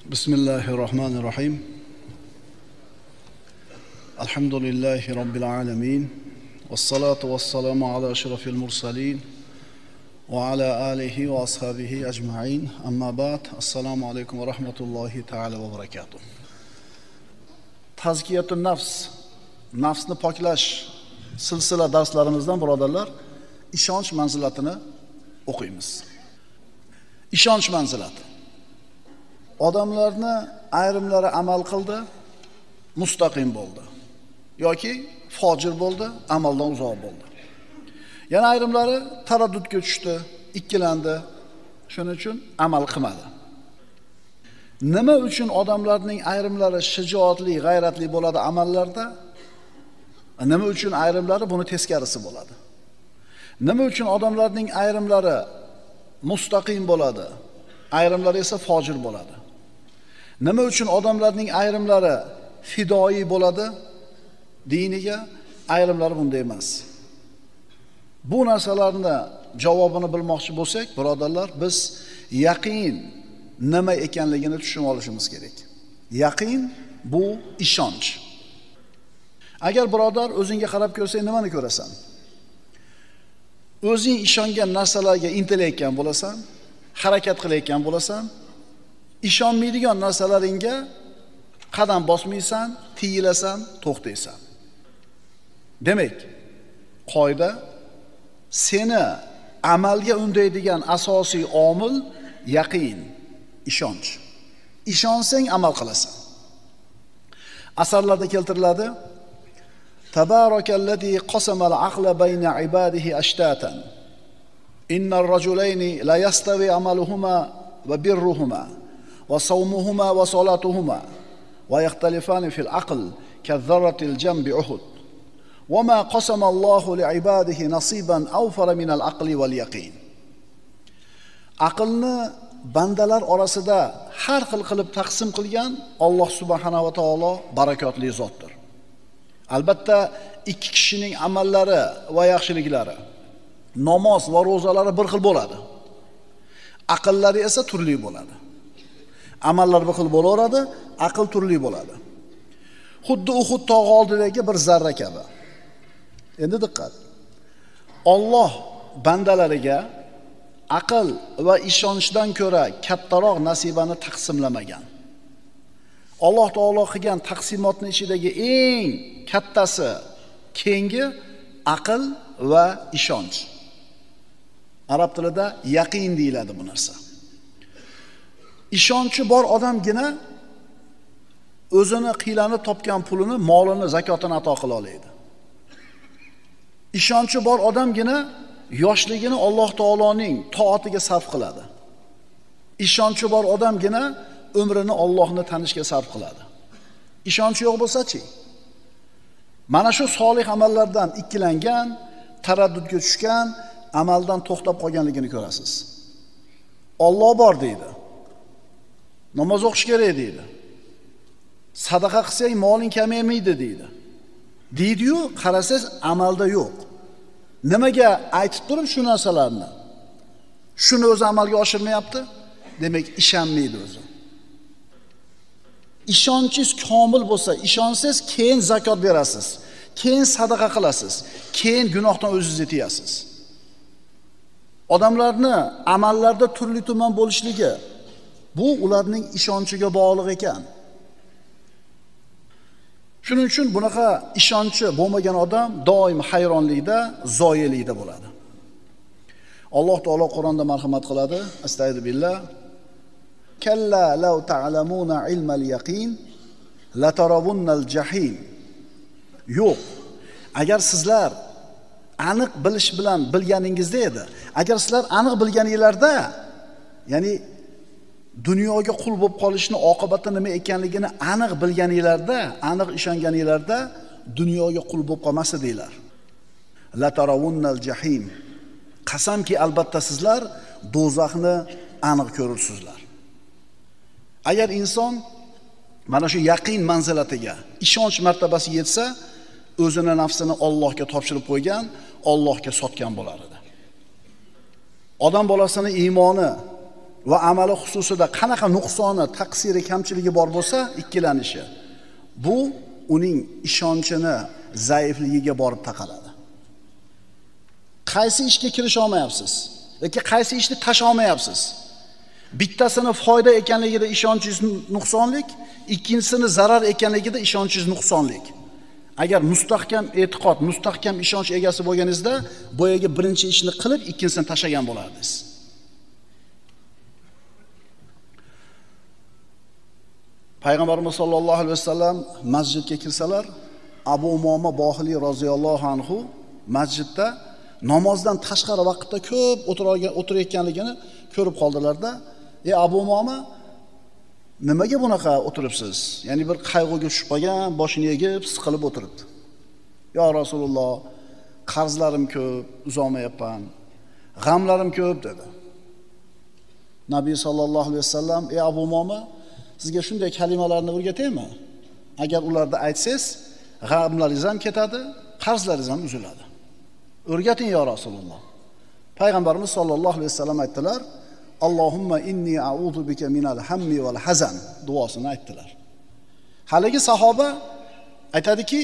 Bismillahirrahmanirrahim. Alhamdulillahi Rabbil alamin. Wassalatu wassalamu ala ashrafil mursalin wa ala alihi wa ashabihi ajma'in. Amma ba'd. Assalomu alaykum va rahmatullohi ta'ala va barakatuh. Tazkiyatun nafs, nafsni poklash silsila darslarimizdan birodarlar, ishonch manzilatini o'qiymiz. Ishonch manzilati. Odamlarni ayrimlari amal qildi, mustaqim bo'ldi yoki fojir bo'ldi, amaldan uzoq bo'ldi. Yana ayrimlari taraddudga tushdi, ikkilandi, shuning uchun amal qilmadi. Nima uchun odamlarning ayrimlari shijoatli, g'ayratli bo'ladi amallarda? Nima uchun ayrimlari buni teskarisi bo'ladi? Nima uchun odamlarning ayrimlari mustaqim bo'ladi, ayrimlari esa fojir bo'ladi? Nima uchun odamlarning ayrimlari fidoi bo'ladi diniga, ayrimlari bunday emas? Bu narsalarni javobini bilmoqchi bo'lsak, birodarlar, biz yaqin nima ekanligini tushunib olishimiz kerak. Yaqin bu ishonch. Agar birodar o'zingga qarab ko'rsang, nimani ko'rasan? O'zing ishongan narsalarga intilayotgan bo'lasan, harakat qilayotgan bo'lasan, ishonmaydigan narsalaringga qadam bosmaysan, tiyilasan, to'xtaysan. Demak, qoida seni amalga undaydigan asosiy omil yaqin, ishonch. Ishonsang amal qilasan. Asarlarda keltiriladi: Tabarakallazi qasamal aqla bayna ibadihi ashtatan. Innar rajulayni la yastawi amaluhuma wa birruhuma wa sawmuhuma wa salatuhuma wa yaxtalifani fil aql kadharratil jambi uhud. Wa ma qasama Allahu li ibadihi nasiban awfara min al aqli wal yaqin. Aqlni bandalar orasida har xil qilib taqsim qilgan Alloh subhanahu va taolo barakotli zotdir. Albatta, ikki kishining amallari va yaxshiliklari, namoz va ro'zalari bir xil bo'ladi. Aqllari esa turli bo'ladi. Amallar bir xil bo'laveradi, aql turli bo'ladi. Xuddi Uhud tog'i oldidagi bir zarra kabi. Endi diqqat. Alloh bandalariga aql va ishonchdan ko'ra kattaroq nasibani taqsimlamagan. Alloh taolo qilgan taqsimotning ichidagi eng kattasi, kengi aql va ishonch. Arab tilida yaqin deyiladi bu narsa. Ishonchi bor odamgina o'zini qiylanib topgan pulini, molini, zakotini ato qila oladi. Ishonchi bor odamgina yoshligini Alloh taoloning toatiga sarf qiladi. Ishonchi bor odamgina umrini Allohni tanishga sarf qiladi. Ishonchi yo'q bo'lsa-chi? Mana shu solih amallardan ikkilangan, taraddudga tushgan, amaldan to'xtab qolganligini ko'rasiz. Alloh bor deydi. Namoz o'qish kerak deydi. Sadaqa qilsang moling kamaymaydi deydi. Deydi-yu, qarasangiz amalda yo'q. Nimaga aytib turib shu narsalarni? Shuni o'zi amalga oshirmayapti? Demak, ishonmaydi o'zi. Ishonchingiz komil bo'lsa, ishonsangiz keyin zakot berasiz, keyin sadaqa qilasiz, keyin gunohdan o'zingizni tiyasiz. Odamlarni amallarda turli-tuman bo'lishligi bu ularning ishonchiga bog'liq ekan. Shuning uchun bunaqa ishonchi bo'lmagan odam doim hayronlikda, zoyelikda bo'ladi. Alloh taolo Qur'onda marhamat qiladi. Astagfirullah. Kalla law ta'lamuna ilmal yaqin la tarawunnal jahim. Yo'q. Agar sizlar aniq bilish bilan bilganingizda edi, agar sizlar aniq bilganingizlarda, ya'ni dunyoga qul bo'lib qolishni oqibati nima ekanligini aniq bilganingizlarda, aniq ishonganingizlarda dunyoga qul bo'lib qolmas edinglar. La tarawunnal jahim. Qasamki albatta sizlar do'zaxni aniq ko'rursizlar. Agar inson mana shu yaqin manzilatiga, ishonch martabasi yetsa, o'zini nafsini Allohga topshirib qo'ygan, Allohga sotgan bo'lar edi. Odam bolasini iymoni va amali xususida qanaqa nuqsoni, taqsiri, kamchiligi bor bo'lsa, ikkilanishi. Bu uning ishonchini zaifligiga borib taqaladi. Qaysi ishga kirisha olmayapsiz yoki qaysi ishni tasha olmayapsiz? Bittasini foyda ekanligida ishonchingiz nuqsonlik, ikkinchisini zarar ekanligida ishonchingiz nuqsonlik. Agar mustahkam e'tiqod, mustahkam ishonch egasi bo'lganingizda, boyaga birinchi ishni qilib, ikkinchisini tashagan bo'lardingiz. Payg'ambarimiz sollallohu alayhi vasallam masjidga kirsalar, Abu Umoma Bohiliy roziyallohu anhu masjidda namozdan tashqari vaqtda ko'p o'tirayotganligini ko'rib qoldilarda, "Ey Abu Umoma, nimaga bunaqa o'tiribsiz? Ya'ni bir qayg'uga tushib qolgan, boshini egib, siqilib o'tiribdi. "Ya Rasululloh, qarzlarim ko'p, uzolmayapman. G'amlarim ko'p" dedi. Nabiy sallallohu alayhi vasallam, "Ey Abu Umoma, sizga shunday kalimalarni o'rgataymi? Agar ularni aytsangiz, g'amlaringiz ham ketadi, qarzlaringiz ham uziladi. O'rgating ya Rasululloh." Payg'ambarimiz sollallohu alayhi vasallam aytdilar, "Allohumma inni a'udhu bika minal hammi wal hazan" duosini aytdilar. Haligi sahoba aytadiki,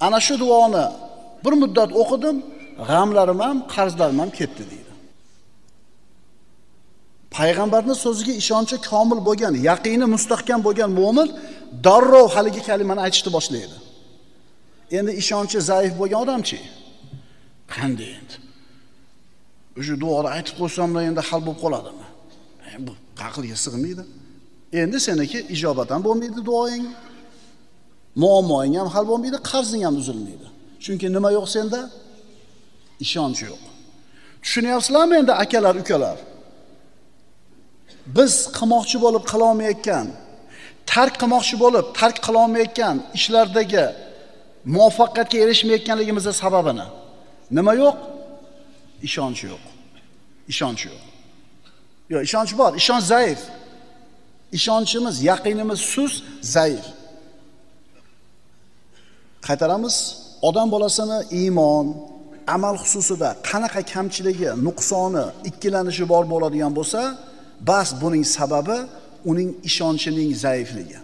ana shu duoni bir muddat o'qidim, g'amlarim ham, qarzlarim ham ketdi deydi. Payg'ambarning so'ziga ishonchi komil bo'lgan, yaqini mustahkam bo'lgan mu'min darrov haligi kalimani aytishni boshlaydi. Endi ishonchi zaif bo'lgan odamchi? Qanday endi? O'sha duoni aytib qo'ysamlar endi hal bo'lib qoladimi? Bu aqlga sig'maydi. Endi seniki ijobat ham bo'lmaydi duoing. Muammoing ham hal bo'lmaydi, qarzing ham uzilmaydi. Chunki nima yo'q senda? Ishonch yo'q. Tushunyapsizlarmi endi akalar, ukalar? Biz qilmoqchi bo'lib qila olmayotgan, tark qilmoqchi bo'lib tark qila olmayotgan ishlardagi muvaffaqiyatga erishmayotganligimizning sababini nima yo'q? Ishonch yo'q. Ishonch yo'q. Yo'q, ishonch bor, ishonch zaif. Ishonchimiz, yaqinimiz sust, zaif. Qaytaramiz, odam bolasini iymon, amal xususida qanaqa kamchiligi, nuqsoni, ikkilanishi bor bo'ladigan bo'lsa, bas buning sababi uning ishonchining zaifligi.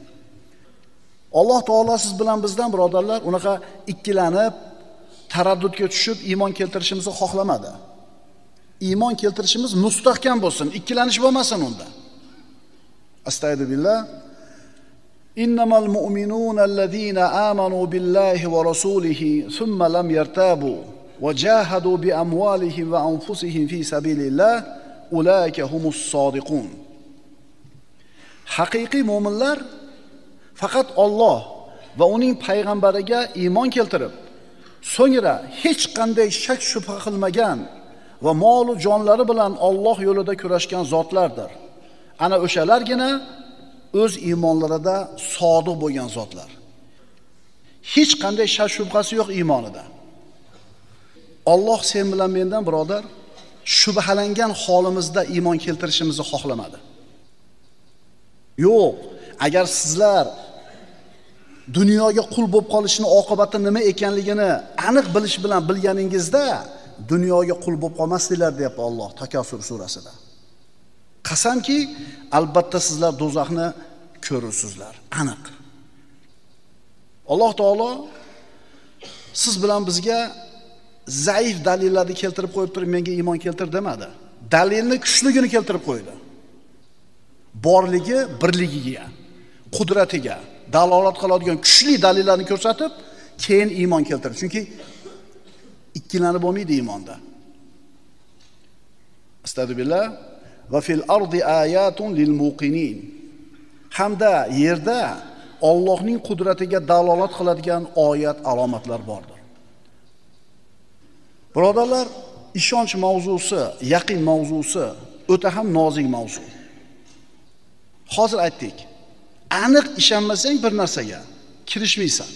Alloh taolo siz bilan bizdan birodarlar unaqa ikkilanib, taraddudga tushib iymon keltirishimizni xohlamadi. Iymon keltirishimiz mustahkam bo'lsin, ikkilanish bo'lmasin unda. Astagfirullah. Innamal mu'minuna allazina amanu billahi va rasulihi thumma lam yartabu va jahadu bi amwalihim va anfusihim fi sabilillah ulaika humus sodiqun. Haqiqiy mu'minlar faqat Alloh va uning payg'ambariga iymon keltirib, so'ngra hech qanday shak shubha qilmagan va mol va jonlari bilan Alloh yo'lida kurashgan zotlardir. Ana o'shalargina o'z iymonlarida sodiq bo'lgan zotlar. Hech qanday shak shubhasi yo'q iymonida. Alloh sen bilan mendan birodar shubhalangan holimizda iymon keltirishimizni xohlamadi. Yo'q, agar sizlar dunyoga qul bo'lib qolishning oqibati nima ekanligini aniq bilish bilan bilganingizda dunyoga qul bo'lib qolmasdinglar deyapti Alloh Takasur surasida. Qasamki, albatta sizlar do'zaxni ko'rursizlar, aniq. Alloh taolo siz bilan bizga zaif dalillarni keltirib qo'yib turib, menga iymon keltir demadi. Dalilni kuchligini keltirib qo'ydi. Borligi, birligiga, qudratiga dalolat qiladigan kuchli dalillarni ko'rsatib, keyin iymon keltirdi. Chunki ikkilanib bo'lmaydi iymonda. Astagfirullah. Va fil ardi ayatun lil muqinin. Hamda yerda Allohning qudratiga dalolat qiladigan oyat, alomatlar bordir. Birodarlar, ishonch mavzusi, yaqin mavzusi o'ta ham nozik mavzu. Hozir aytdik. Aniq ishonmasang bir narsaga kirishmaysan.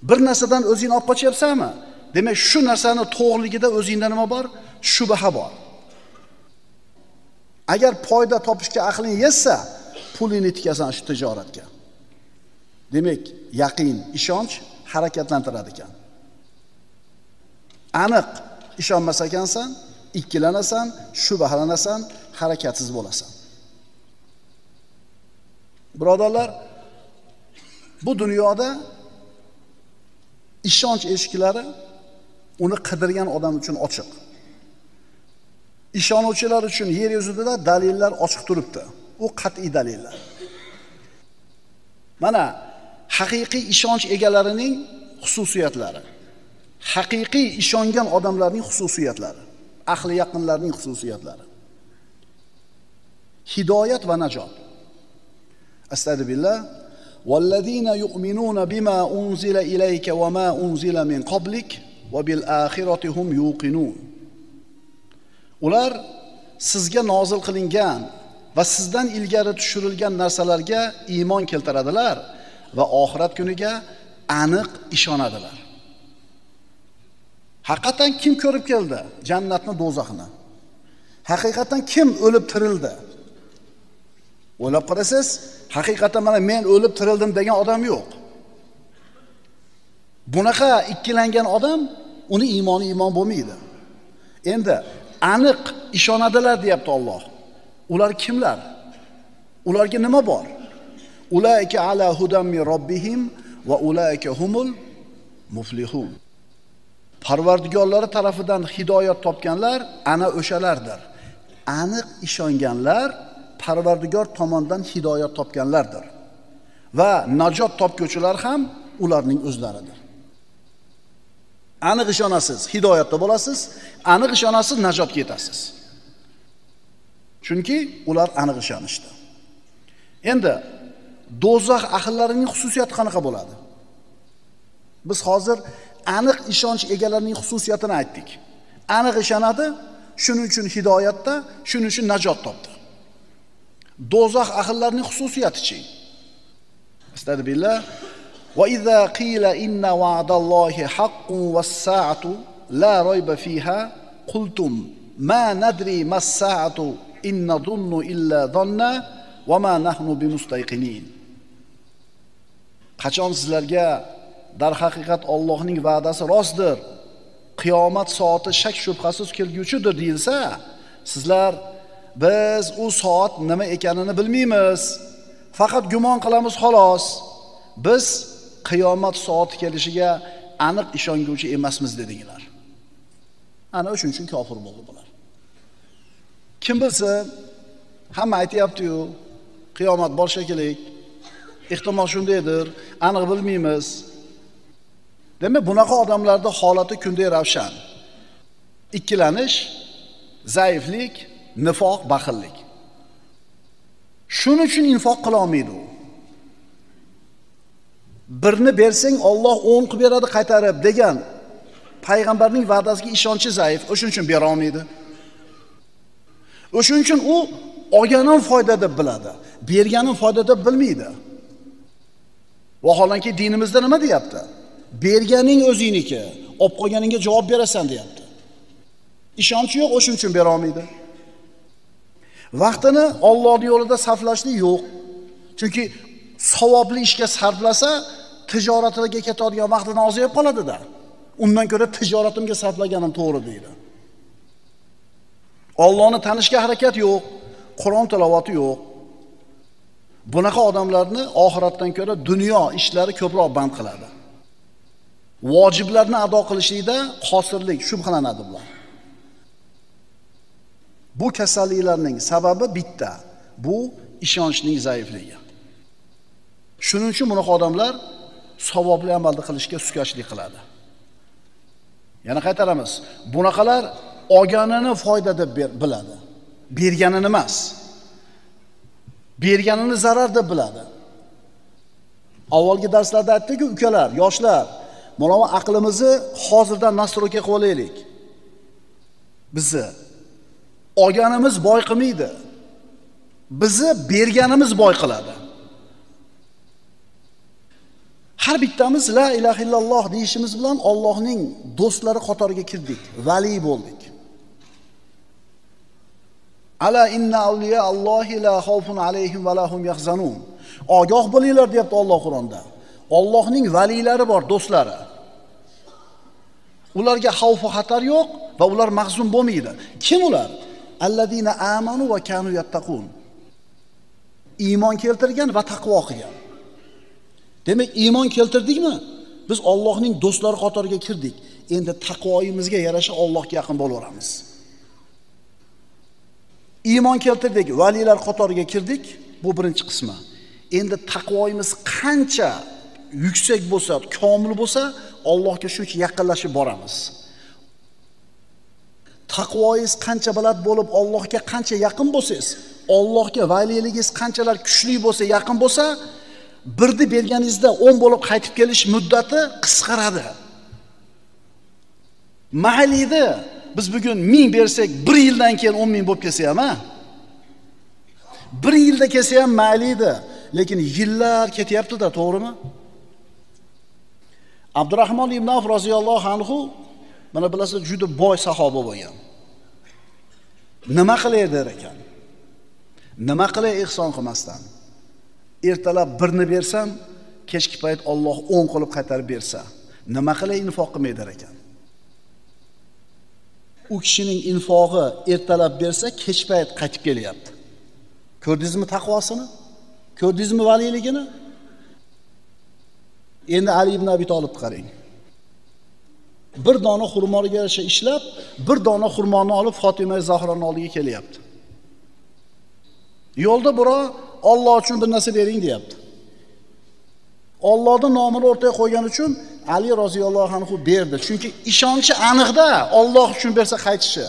Bir narsadan o'zingni olib qochyapsanmi? Demak, shu narsani to'g'riligida o'zingda nima bor? Shubha bor. Agar foyda topishga aqling yetsa, pulingni tikasan shu tijoratga. Demak, yaqin, ishonch harakatlantirar ekan. Aniq ishonmas ekansan, ikkilanasan, shubhalanasan, harakatsiz bo'lasan. Birodarlar, bu dunyoda ishonch eshiklari uni qidirgan odam uchun ochiq. Ishonuvchilar uchun yer yuzida dalillar ochiq turibdi. U qat'iy dalillar. Mana haqiqiy ishonch egalarining xususiyatlari, haqiqiy ishongan odamlarning xususiyatlari, ahli yaqinlarning xususiyatlari. Hidoyat va najot. Astagfirullah. Vallazina yu'minuna bima unzila ilayka va ma unzila min qablik va bil oxirati hum yuqinun. Ular sizga nozil qilingan va sizdan ilgari tushirilgan narsalarga iymon keltiradilar va oxirat kuniga aniq ishonadilar. Haqiqatan kim ko'rib keldi jannatni, do'zaxni? Haqiqatan kim o'lib tirildi? O'ylab qarasiz, haqiqatan mana men o'lib tirildim degan odam yo'q. Bunaqa ikkilangan odam, uni iymoni iymon bo'lmaydi. Endi aniq ishonadilar deyapti Alloh. Ular kimlar? Ularga nima bor? Ulaika ala hudan min robbihim va ulaika humul muflihun. Parvardigorlari tarafidan hidoyat topganlar ana o'shalardir. Aniq ishonganlar Parvardigor tomonidan hidoyat topganlardir. Va najot topguvchilar ham ularning o'zlaridir. Aniq ishonasiz, hidoyatda bo'lasiz, aniq ishonasiz, najotga yetasiz. Chunki ular aniq ishonishdi. Endi do'zax ahllarining xususiyati qanaqa bo'ladi? Biz hozir aniq ishonch egalarining xususiyatini aytdik. Aniq ishonadi, shuning uchun hidoyatda, shuning uchun najot topdi. Do'zax ahllarining xususiyati-chi? Astagfirullah. Va idza qila inna wa'dallohi haqqun was-sa'atu la rayba fiha qultum ma nadri mas-sa'atu in nadhunnu illa dhanna va ma nahnu bimustayqinin. Qachon sizlarga dar haqiqat Allohning va'dasi rostdir, qiyomat soati shak shubhasiz kelguchidir deyilsa, sizlar biz u soat nima ekanini bilmaymiz, faqat gumon qilamiz xolos. Biz qiyomat soati kelishiga aniq ishonguvchi emasmiz dedinglar. Ana o'shuning uchun kofir bo'ldi bular. Kim bilsin, hamma aytayapti-yu, qiyomat bor shekilli, ehtimol shundaydir, aniq bilmaymiz. Demak, bunaqa odamlarning holati kunday ravshan. Ikkilanish, zaiflik, nifoq, baxillik. Shuning uchun infoq qila olmaydi u. Birni bersang Alloh 10 qilib beradi qaytarib degan payg'ambarning va'dasiga ishonchi zaif, o'shuning uchun bera olmaydi. O'shuning uchun u olganin foyda deb biladi, berganin foyda deb bilmaydi. Vaholanki dinimizda nima deyapti? Berganing o'zingniki, olib qolganingga javob berasan deyapti. Ishonchi yo'q, o'shuning uchun bera olmaydi. Vaqtini Allohning yo'lida sarflashni yo'q. Chunki savobli ishga sarflasa, tijoratiga ketadigan vaqtidan ozayib qoladi-da. Undan ko'ra tijoratimga sarflaganim to'g'ri deydi. Allohni tanishga harakat yo'q, Qur'on tilovati yo'q. Bunaqa odamlarni oxiratdan ko'ra dunyo ishlari ko'proq band qiladi. Vojiblarni ado qilishlikda qosirlik, shubhalanadi bular. Bu kasalliklarning sababi bitta. Bu ishonchning zaifligi. Shuning uchun bunaqa odamlar savobli amalni qilishga suskashlik qiladi. Yana qaytaramiz. Bunaqalar olganini foyda deb biladi. Berganini emas. Berganini zarar deb biladi. Avvalgi darslarda aytdik-ku, ukalar, yoshlar, mana bu aqlimizni hozirdan nastroyka qilib olaylik. Bizni olganimiz boy qilmaydi. Bizni berganimiz boy qiladi. Har bittamiz la ilaha illalloh deyishimiz bilan Allohning do'stlari qatoriga kirdik, vali bo'ldik. Ala inna awliya Allohi la xawfun alayhim va lahum yahzanun. Ogoh bo'linglar deyapti Alloh Qur'onda. Allohning valilari bor, do'stlari. Ularga xavf va xatar yo'q va ular mahzun bo'lmaydi. Kim ular? allazina amanu va kanu yattaqun. Iymon keltirgan va taqvo qilgan. Demak, iymon keltirdikmi? Biz Allohning do'stlari qatoriga kirdik. Endi taqvoyimizga yarasha Allohga yaqin bo'laveramiz. Iymon keltirdik, valilar qatoriga kirdik. Bu birinchi qismi. Endi taqvoyimiz qancha yuksak bo'lsa, komil bo'lsa, Allohga shuncha yaqinlashib boramiz. Taqvoyingiz qancha baland bo'lib, Allohga qancha yaqin bo'lsangiz, Allohga valiyligingiz qanchalar kuchli bo'lsa, yaqin bo'lsa, birni berganingizda 10 bo'lib qaytib kelish muddati qisqaradi. Mayli, biz bugun 1000 bersak, 1 yildan keyin 10 000 bo'lib kelsa ham, 1 yilda kelsa ham mayli, lekin yillar ketyapti-da, to'g'rimi? Abdurrahmon ibn Avf roziyallohu anhu mana bilasizlar juda boy sahoba bo'lgan. Nima qilay der ekan? Nima qilay ihson qilmasdan? Ertalab birni bersam, kechki payt Alloh 10 qilib qaytarib bersa, nima qilay infoq qilmay der ekan? U kishining infog'i ertalab bersa, kech payt qaytib kelyapti. Ko'rdingizmi taqvosini? Ko'rdingizmi valiyligini? Endi Ali ibn Abi Tolibni qarang. Bir dona xurmoga yarasha ishlab, bir dona xurmoni olib Fatima Zahroning oldiga kelyapti. Yo'lda birov Alloh uchun bir narsa bering deyapti. Allohning nomini o'rtaga qo'ygan uchun Ali roziyallohu anhu berdi. Chunki ishonchi aniqda, Alloh uchun bersa qaytishi.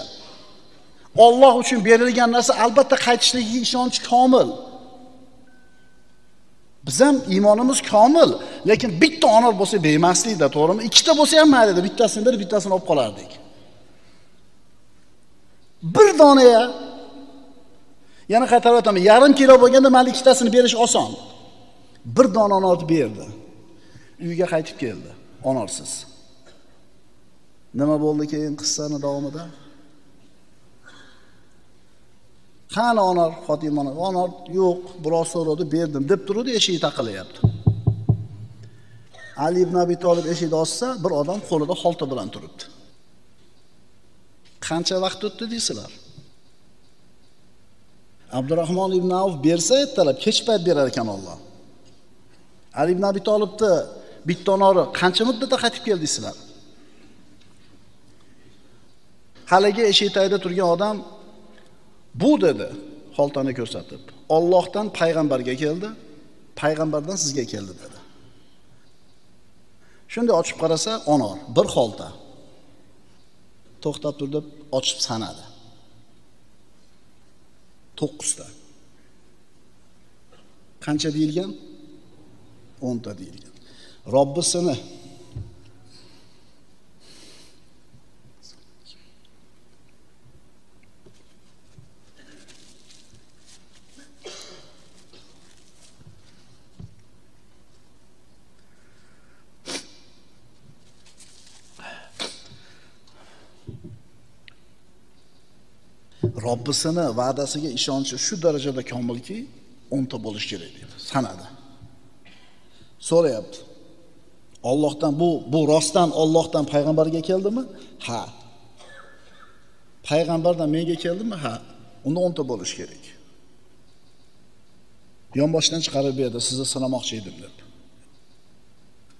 Alloh uchun berilgan narsa albatta qaytishligiga ishonch komil. Biz ham iymonimiz komil, lekin bitta onor bo'lsa bemaslikda, to'g'rimi? Ikkita bo'lsa ham mayli, bittasini berib, bittasini olib qolardik. Bir dona yana qaytarib o'taman, yarim kilo bo'lganda mayli ikkitasini berish oson. Bir dona onorni berdi. Uyga qaytib keldi, onorsiz. Nima bo'ldi keyin qissani davomida? Qani onor Fatimani? Onor yo'q, biroz so'radi, berdim deb turdi, eshik taqilyapti. Ali ibn Abi Tolib eshikni ochsa, bir odam qo'lida xolta bilan turibdi. Qancha vaqt o'tdi deysizlar? Abdurrahmon ibn Avf bersa, ertalab kech payt berar ekan Alloh. Ali ibn Abi Tolibni bitta onori qancha muddatda qaytib keldi deysizlar? Haligi eshik tagida turgan odam bu dedi, xoltani ko'rsatib. Allohdan payg'ambarga keldi, payg'ambardan sizga keldi dedi. Shunday ochib qarasa, onor, bir xolta. To'xtab turib, ochib sanadi. 9 ta. Qancha deyilgan? 10 ta deyilgan. Robbisini Robbisini va'dasiga ishonchi shu darajada komilki, 10 ta bo'lish kerak dedi. Sanadi. So'rayapti. Allohdan bu rostdan Allohdan payg'ambarga keldimi? Ha. Payg'ambardan menga keldimi? Ha. Unda 10 ta bo'lish kerak. Yonboshdan chiqarib berdi, sizni sinamoqchi edim deb.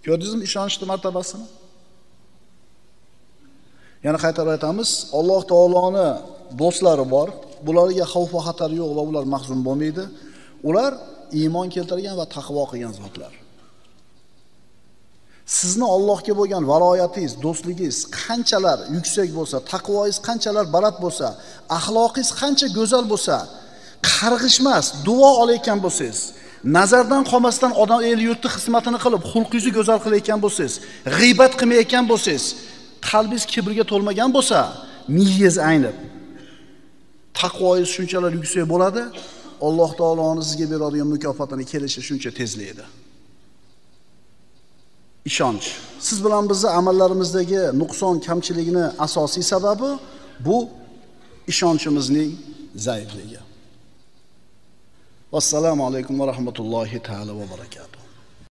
Ko'rdingizmi ishonchning martabasini? Yana qaytarib aytamiz, Alloh taoloning do'stlari bor. Bularga xavf va xatar yo'q va ular mahzun bo'lmaydi. Ular iymon keltirgan va taqvo qilgan zotlar. Sizni Allohga bo'lgan valoyatingiz, do'stligingiz qanchalar yuksak bo'lsa, taqvoingiz qanchalar baland bo'lsa, axloqingiz qancha go'zal bo'lsa, qarg'ishmas, duo olayotgan bo'lsangiz, nazardan qolmasdan odam el yurtni xizmatini qilib, xulqingizni go'zal qilayotgan bo'lsangiz, g'iybat qilmayotgan bo'lsangiz, qalbingiz kibrga to'lmagan bo'lsa, miyangiz aynib, taqvoingiz shunchalar yuksak bo'ladi, Alloh taoloning sizga beradigan mukofotini kelishi shuncha tezlaydi. Ishonch. Siz bilan bizning amallarimizdagi nuqson, kamchilikni asosiy sababi bu ishonchimizning zaifligi. Assalomu alaykum va rahmatullohi taala va barakatuh.